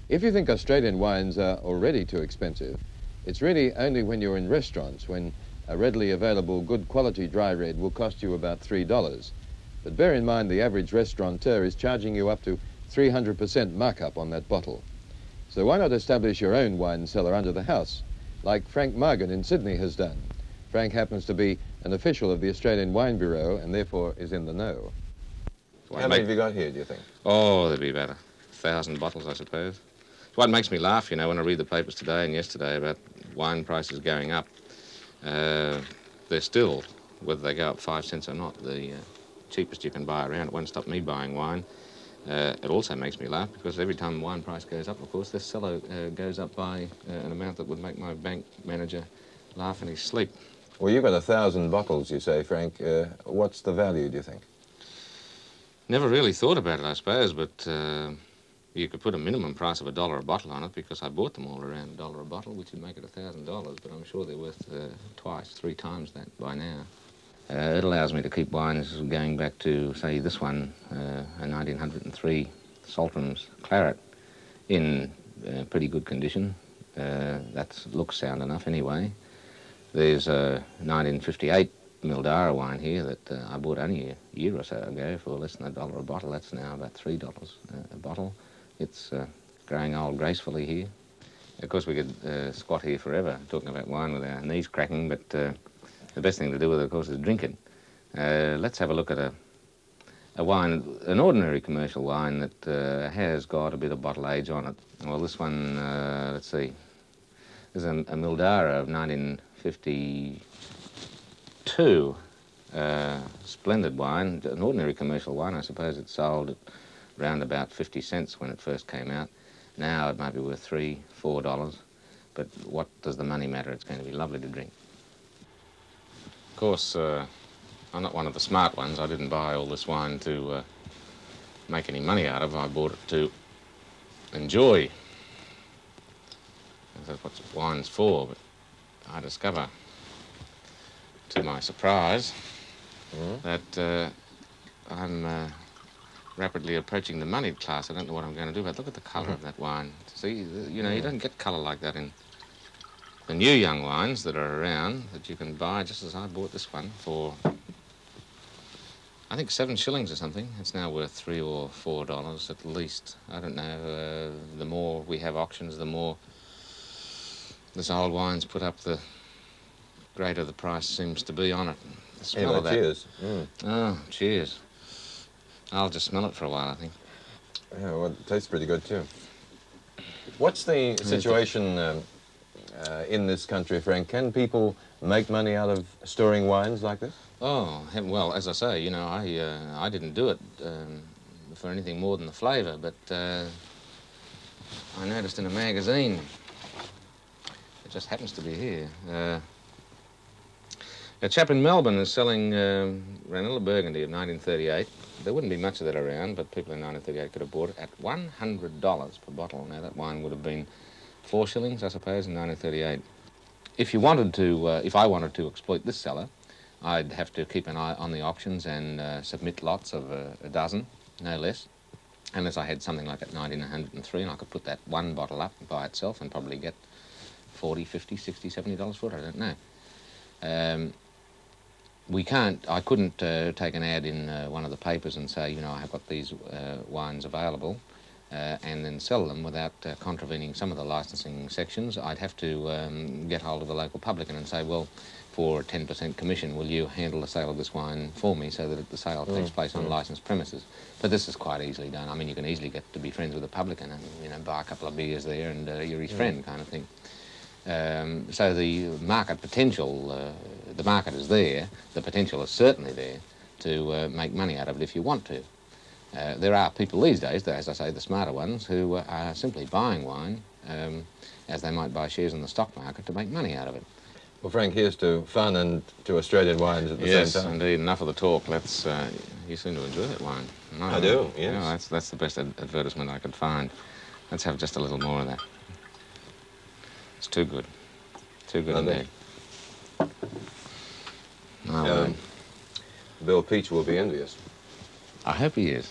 If you think Australian wines are already too expensive, it's really only when you're in restaurants when a readily available good quality dry red will cost you about $3. But bear in mind the average restaurateur is charging you up to 300% markup on that bottle. So why not establish your own wine cellar under the house, like Frank Margan in Sydney has done? Frank happens to be an official of the Australian Wine Bureau and therefore is in the know. How many have you got here, do you think? Oh, there'd be about 1,000 bottles, I suppose. It's what makes me laugh, you know, when I read the papers today and yesterday about wine prices going up. They're still, whether they go up 5 cents or not, the cheapest you can buy around. It won't stop me buying wine. It also makes me laugh because every time wine price goes up, of course, this cellar goes up by an amount that would make my bank manager laugh in his sleep. Well, you've got 1,000 bottles, you say, Frank. What's the value, do you think? Never really thought about it, I suppose, but you could put a minimum price of $1 a bottle on it because I bought them all around $1 a bottle, which would make it $1,000, but I'm sure they're worth twice, 3 times that by now. It allows me to keep wines going back to, say, this one, a 1903 Saltram's Claret, in pretty good condition. That looks sound enough anyway. There's a 1958 Mildara wine here that I bought only a year or so ago for less than $1 a bottle. That's now about $3 a bottle. It's growing old gracefully here. Of course, we could squat here forever talking about wine with our knees cracking, but the best thing to do with it, of course, is drink it. Let's have a look at a wine, an ordinary commercial wine that has got a bit of bottle age on it. Well, this one, let's see, there's a Mildara of 1952. Splendid wine, an ordinary commercial wine. I suppose it sold at around about 50 cents when it first came out. Now it might be worth $3, $4, but what does the money matter? It's going to be lovely to drink. Of course, I'm not one of the smart ones. I didn't buy all this wine to make any money out of. I bought it to enjoy. That's what wine's for, but I discover, to my surprise, that I'm rapidly approaching the moneyed class. I don't know what I'm going to do, but look at the colour of that wine. See, you know, you don't get colour like that in the new young wines that are around that you can buy, just as I bought this one for, I think, 7 shillings or something. It's now worth $3 or $4 at least. I don't know. The more we have auctions, the more this old wine's put up, the greater the price seems to be on it. The smell of that. Cheers. Oh, cheers. I'll just smell it for a while, I think. Yeah, well, it tastes pretty good too. What's the situation in this country, Frank? Can people make money out of storing wines like this? Oh, well, as I say, you know, I didn't do it for anything more than the flavour, but I noticed in a magazine, it just happens to be here, a chap in Melbourne is selling Ranelagh Burgundy of 1938. There wouldn't be much of that around, but people in 1938 could have bought it at $100 per bottle. Now, that wine would have been 4 shillings, I suppose, in 1938. If you wanted to, if I wanted to exploit this cellar, I'd have to keep an eye on the auctions and submit lots of a dozen, no less. Unless I had something like that 1903, and I could put that one bottle up by itself and probably get $40, $50, $60, $70 for it, I don't know. I couldn't take an ad in one of the papers and say, you know, I have got these wines available and then sell them without contravening some of the licensing sections. I'd have to get hold of the local publican and say, well, for a 10% commission, will you handle the sale of this wine for me so that the sale takes place on licensed premises? But this is quite easily done. I mean, you can easily get to be friends with a publican and, you know, buy a couple of beers there and you're his friend kind of thing. So the market potential, the market is there, the potential is certainly there to make money out of it if you want to. There are people these days, as I say, the smarter ones, who are simply buying wine as they might buy shares in the stock market to make money out of it. Well, Frank, here's to fun and to Australian wines at the same time. Yes, indeed. Enough of the talk. Let's. You seem to enjoy that wine. No, I do, yes. No, that's the best advertisement I could find. Let's have just a little more of that. It's too good. Too good indeed. Bill Peach will be envious. I hope he is.